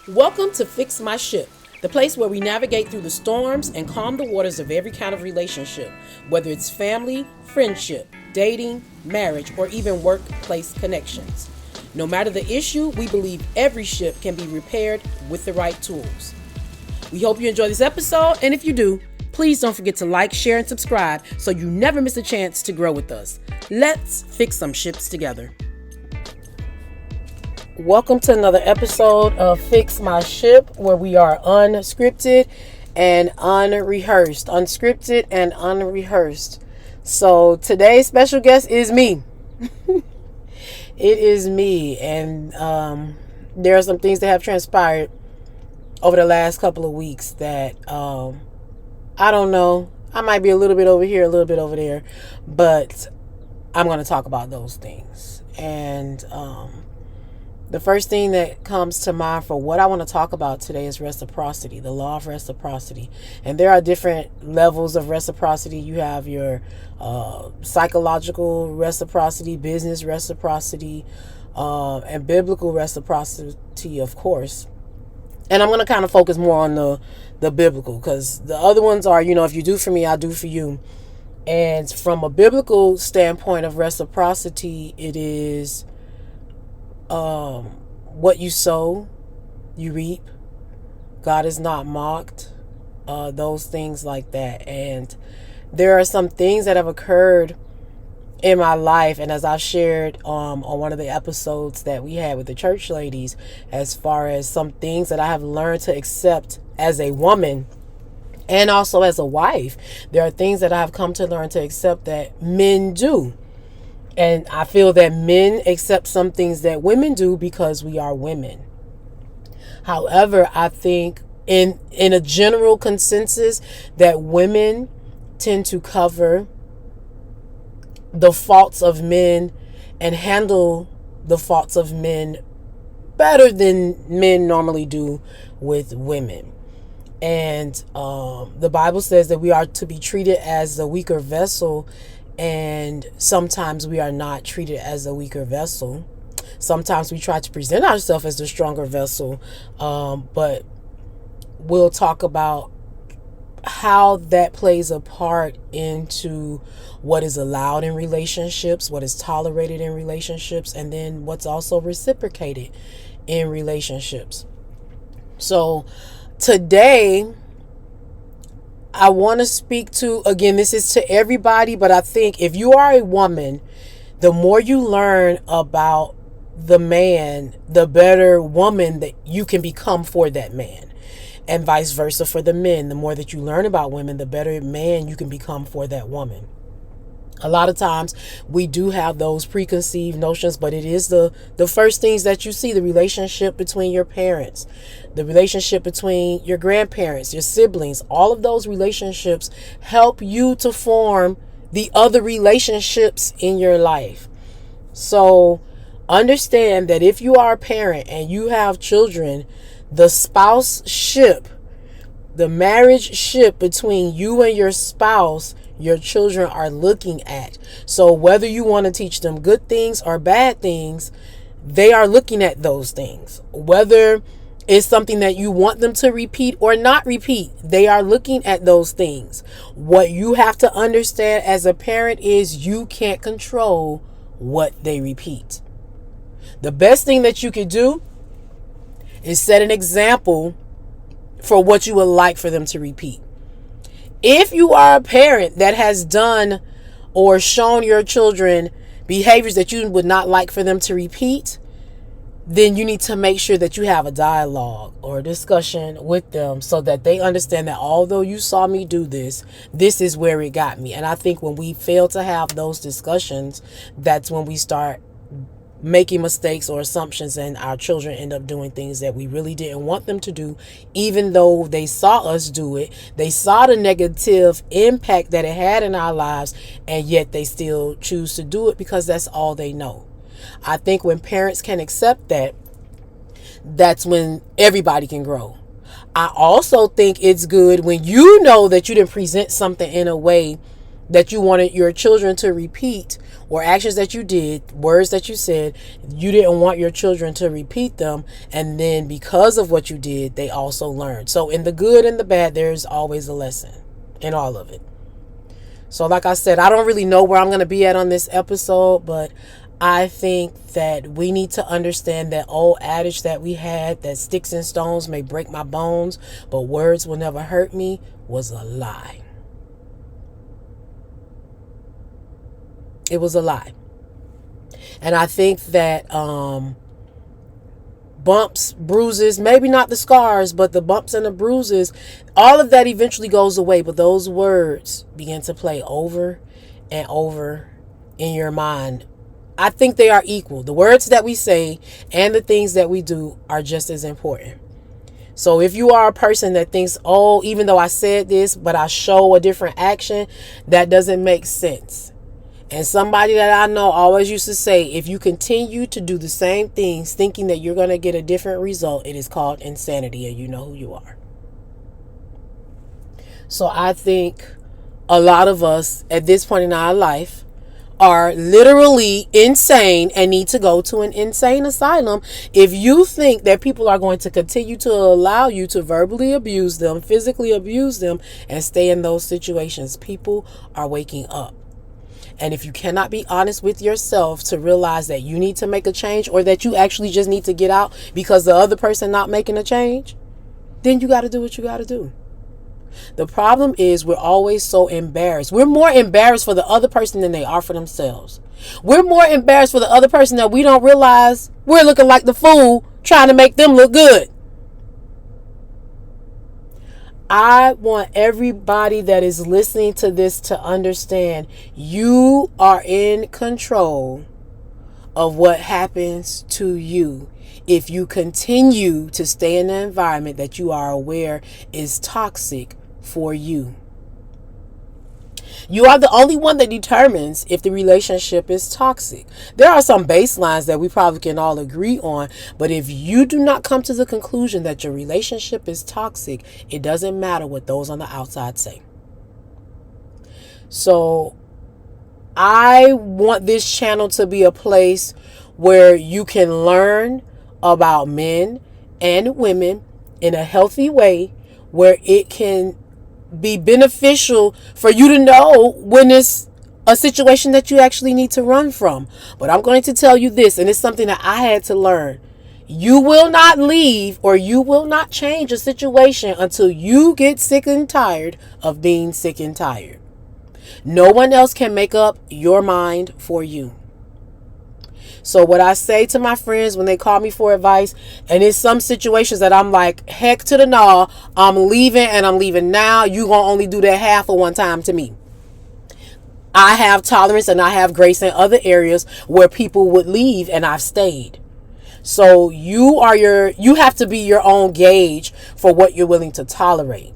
Welcome to Fix My Ship, the place where we navigate through the storms and calm the waters of every kind of relationship, whether it's family, friendship, dating, marriage, or even workplace connections. No matter the issue, we believe every ship can be repaired with the right tools. We hope you enjoy this episode, and if you do, please don't forget to like, share, and subscribe so you never miss a chance to grow with us. Let's fix some ships together. Welcome to another episode of Fix My Ship, where we are unscripted and unrehearsed. Unscripted and unrehearsed. So today's special guest is me. It is me, and there are some things that have transpired over the last couple of weeks that I don't know. I might be a little bit over here, a little bit over there, but I'm going to talk about those things. And the first thing that comes to mind for what I want to talk about today is reciprocity, the law of reciprocity. And there are different levels of reciprocity. You have your psychological reciprocity, business reciprocity, and biblical reciprocity, of course. And I'm going to kind of focus more on the biblical, because the other ones are, if you do for me, I do for you. And from a biblical standpoint of reciprocity, it is what you sow, you reap. God is not mocked. Those things like that. And there are some things that have occurred in my life, and as I've shared on one of the episodes that we had with the church ladies, as far as some things that I have learned to accept as a woman and also as a wife. There are things that I've come to learn to accept that men do. And I feel that men accept some things that women do because we are women. However, I think in a general consensus that women tend to cover the faults of men and handle the faults of men better than men normally do with women. And the Bible says that we are to be treated as the weaker vessel, and sometimes we are not treated as a weaker vessel. Sometimes we try to present ourselves as the stronger vessel, but we'll talk about how that plays a part into what is allowed in relationships, what is tolerated in relationships, and then what's also reciprocated in relationships. So today, I want to speak to, again, this is to everybody, but I think if you are a woman, the more you learn about the man, the better woman that you can become for that man. And vice versa for the men. The more that you learn about women, the better man you can become for that woman. A lot of times we do have those preconceived notions, but it is the first things that you see: the relationship between your parents, the relationship between your grandparents, your siblings. All of those relationships help you to form the other relationships in your life. So understand that if you are a parent and you have children, the spouse ship, the marriage ship between you and your spouse, your children are looking at. So whether you want to teach them good things or bad things, they are looking at those things. Whether it's something that you want them to repeat or not repeat, they are looking at those things. What you have to understand as a parent is you can't control what they repeat. The best thing that you could do is set an example for what you would like for them to repeat. If you are a parent that has done or shown your children behaviors that you would not like for them to repeat, then you need to make sure that you have a dialogue or a discussion with them so that they understand that although you saw me do this, this is where it got me. And I think when we fail to have those discussions, that's when we start making mistakes or assumptions, and our children end up doing things that we really didn't want them to do, even though they saw us do it. They saw the negative impact that it had in our lives, and yet they still choose to do it because that's all they know. I think when parents can accept that, that's when everybody can grow. I also think it's good when you know that you didn't present something in a way that you wanted your children to repeat, or actions that you did, words that you said, you didn't want your children to repeat them. And then because of what you did, they also learned. So in the good and the bad, there's always a lesson in all of it. So like I said, I don't really know where I'm going to be at on this episode, but I think that we need to understand that old adage that we had, that sticks and stones may break my bones, but words will never hurt me, was a lie. It was a lie. And I think that bumps, bruises, maybe not the scars, but the bumps and the bruises, all of that eventually goes away. But those words begin to play over and over in your mind. I think they are equal. The words that we say and the things that we do are just as important. So if you are a person that thinks, oh, even though I said this, but I show a different action, that doesn't make sense. And somebody that I know always used to say, if you continue to do the same things thinking that you're going to get a different result, it is called insanity, and you know who you are. So I think a lot of us at this point in our life are literally insane and need to go to an insane asylum if you think that people are going to continue to allow you to verbally abuse them, physically abuse them, and stay in those situations. People are waking up. And if you cannot be honest with yourself to realize that you need to make a change, or that you actually just need to get out because the other person not making a change, then you got to do what you got to do. The problem is we're always so embarrassed. We're more embarrassed for the other person than they are for themselves. We're more embarrassed for the other person that we don't realize we're looking like the fool trying to make them look good. I want everybody that is listening to this to understand you are in control of what happens to you if you continue to stay in an environment that you are aware is toxic for you. You are the only one that determines if the relationship is toxic. There are some baselines that we probably can all agree on, but if you do not come to the conclusion that your relationship is toxic, it doesn't matter what those on the outside say. So I want this channel to be a place where you can learn about men and women in a healthy way, where it can be beneficial for you to know when it's a situation that you actually need to run from. But I'm going to tell you this, and it's something that I had to learn. You will not leave, or you will not change a situation until you get sick and tired of being sick and tired. No one else can make up your mind for you. So what I say to my friends when they call me for advice, and it's some situations that I'm like, heck to the gnaw, I'm leaving, and I'm leaving now. You gonna only do that half of one time to me. I have tolerance and I have grace in other areas where people would leave and I've stayed. So you have to be your own gauge for what you're willing to tolerate.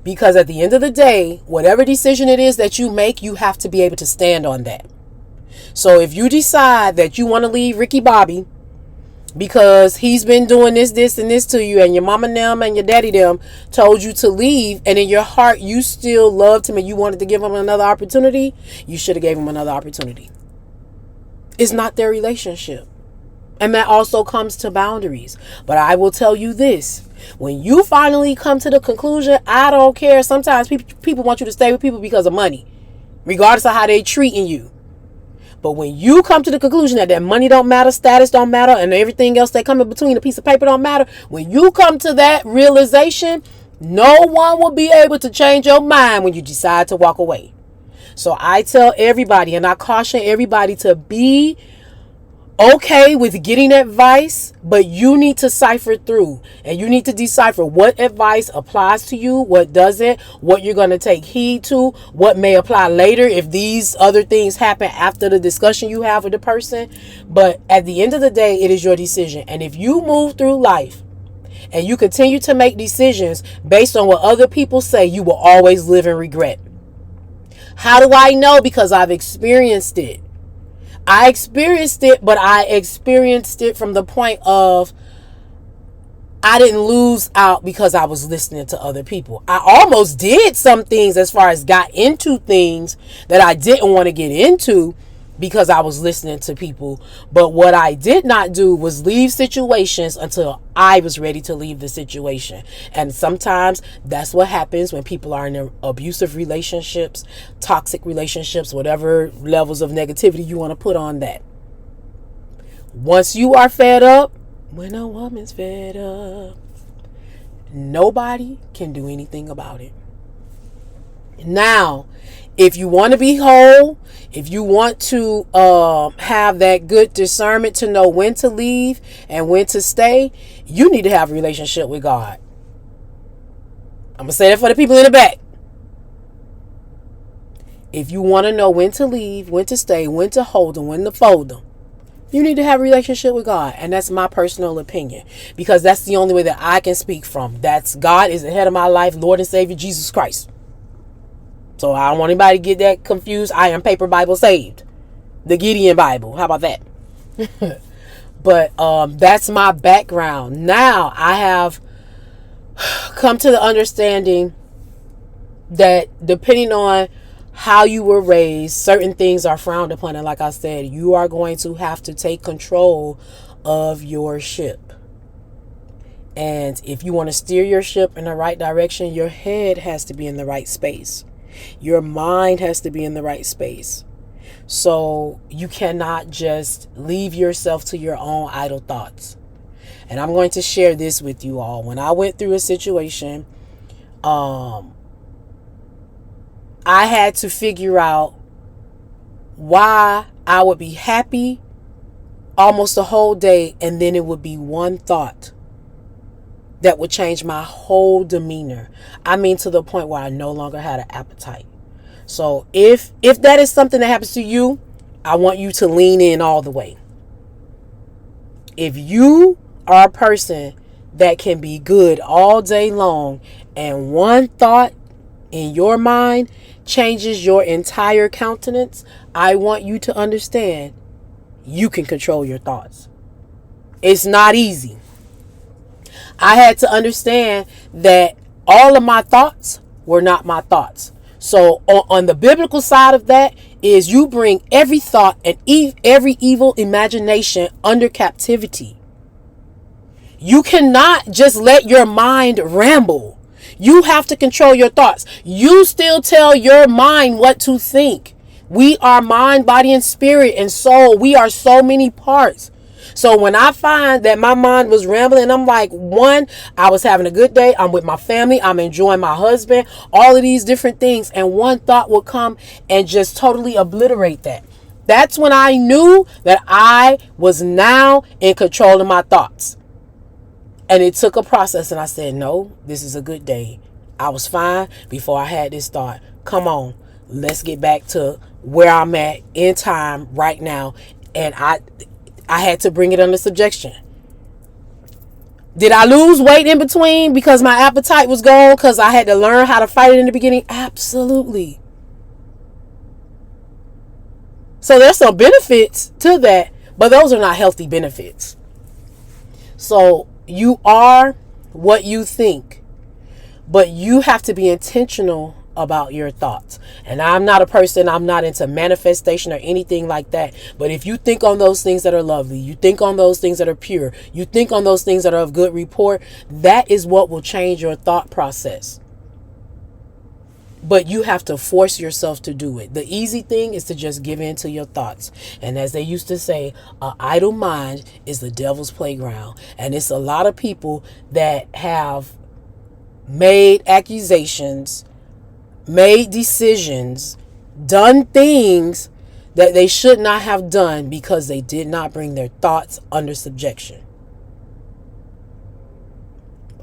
Because at the end of the day, whatever decision it is that you make, you have to be able to stand on that. So if you decide that you want to leave Ricky Bobby because he's been doing this, and this to you, and your mama them and your daddy them told you to leave, and in your heart you still loved him and you wanted to give him another opportunity, you should have gave him another opportunity. It's not their relationship. And that also comes to boundaries. But I will tell you this. When you finally come to the conclusion, I don't care. Sometimes people want you to stay with people because of money, regardless of how they treating you. But when you come to the conclusion that money don't matter, status don't matter, and everything else that come in between, a piece of paper don't matter, when you come to that realization, no one will be able to change your mind when you decide to walk away. So I tell everybody, and I caution everybody, to be okay with getting advice, but you need to cipher through, and you need to decipher what advice applies to you, what doesn't, what you're going to take heed to, what may apply later if these other things happen after the discussion you have with the person. But at the end of the day, it is your decision. And if you move through life and you continue to make decisions based on what other people say, you will always live in regret. How do I know? Because I've experienced it. But I experienced it from the point of I didn't lose out because I was listening to other people. I almost did some things as far as got into things that I didn't want to get into because I was listening to people. But what I did not do was leave situations until I was ready to leave the situation. And sometimes that's what happens when people are in abusive relationships, toxic relationships, whatever levels of negativity you want to put on that. Once you are fed up, when a woman's fed up, nobody can do anything about it. Now, if you want to be whole, if you want to have that good discernment to know when to leave and when to stay, you need to have a relationship with God. I'm going to say that for the people in the back. If you want to know when to leave, when to stay, when to hold them, when to fold them, you need to have a relationship with God. And that's my personal opinion, because that's the only way that I can speak from. That's God is the head of my life, Lord and Savior Jesus Christ. So I don't want anybody to get that confused. I am Paper Bible saved. The Gideon Bible. How about that? But that's my background. Now I have come to the understanding that depending on how you were raised, certain things are frowned upon. And like I said, you are going to have to take control of your ship. And if you want to steer your ship in the right direction, your head has to be in the right space. Your mind has to be in the right space. So you cannot just leave yourself to your own idle thoughts. And I'm going to share this with you all. When I went through a situation, I had to figure out why I would be happy almost the whole day, and then it would be one thought that would change my whole demeanor. I mean, to the point where I no longer had an appetite. So if that is something that happens to you, I want you to lean in all the way. If you are a person that can be good all day long, and one thought in your mind changes your entire countenance, I want you to understand you can control your thoughts. It's not easy. I had to understand that all of my thoughts were not my thoughts. So on the biblical side of that is you bring every thought and every evil imagination under captivity. You cannot just let your mind ramble. You have to control your thoughts. You still tell your mind what to think. We are mind, body, and spirit and soul. We are so many parts. So when I find that my mind was rambling, I'm like, one, I was having a good day. I'm with my family. I'm enjoying my husband, all of these different things. And one thought will come and just totally obliterate that. That's when I knew that I was now in control of my thoughts. And it took a process, and I said, no, this is a good day. I was fine before I had this thought. Come on, let's get back to where I'm at in time right now. And I had to bring it under subjection. Did I lose weight in between because my appetite was gone because I had to learn how to fight it in the beginning? Absolutely. So there's some benefits to that, but those are not healthy benefits. So you are what you think, but you have to be intentional about your thoughts. And I'm not a person, I'm not into manifestation or anything like that. But if you think on those things that are lovely, you think on those things that are pure, you think on those things that are of good report, that is what will change your thought process. But you have to force yourself to do it. The easy thing is to just give in to your thoughts. And as they used to say, an idle mind is the devil's playground. And it's a lot of people that have made accusations, made decisions, done things that they should not have done because they did not bring their thoughts under subjection.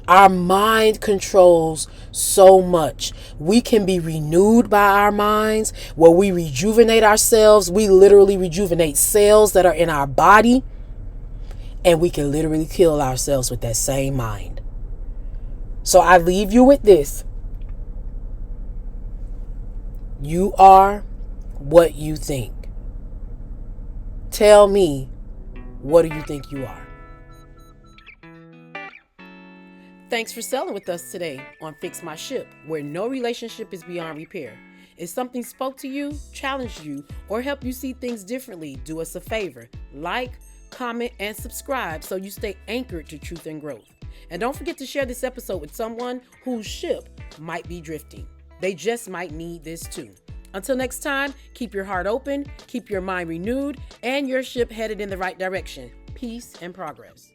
Our mind controls so much. We can be renewed by our minds, where we rejuvenate ourselves. We literally rejuvenate cells that are in our body, and we can literally kill ourselves with that same mind. So I leave you with this. You are what you think. Tell me, what do you think you are? Thanks for selling with us today on Fix My Ship, where no relationship is beyond repair. If something spoke to you, challenged you, or helped you see things differently, do us a favor. Like, comment, and subscribe so you stay anchored to truth and growth. And don't forget to share this episode with someone whose ship might be drifting. They just might need this too. Until next time, keep your heart open, keep your mind renewed, and your ship headed in the right direction. Peace and progress.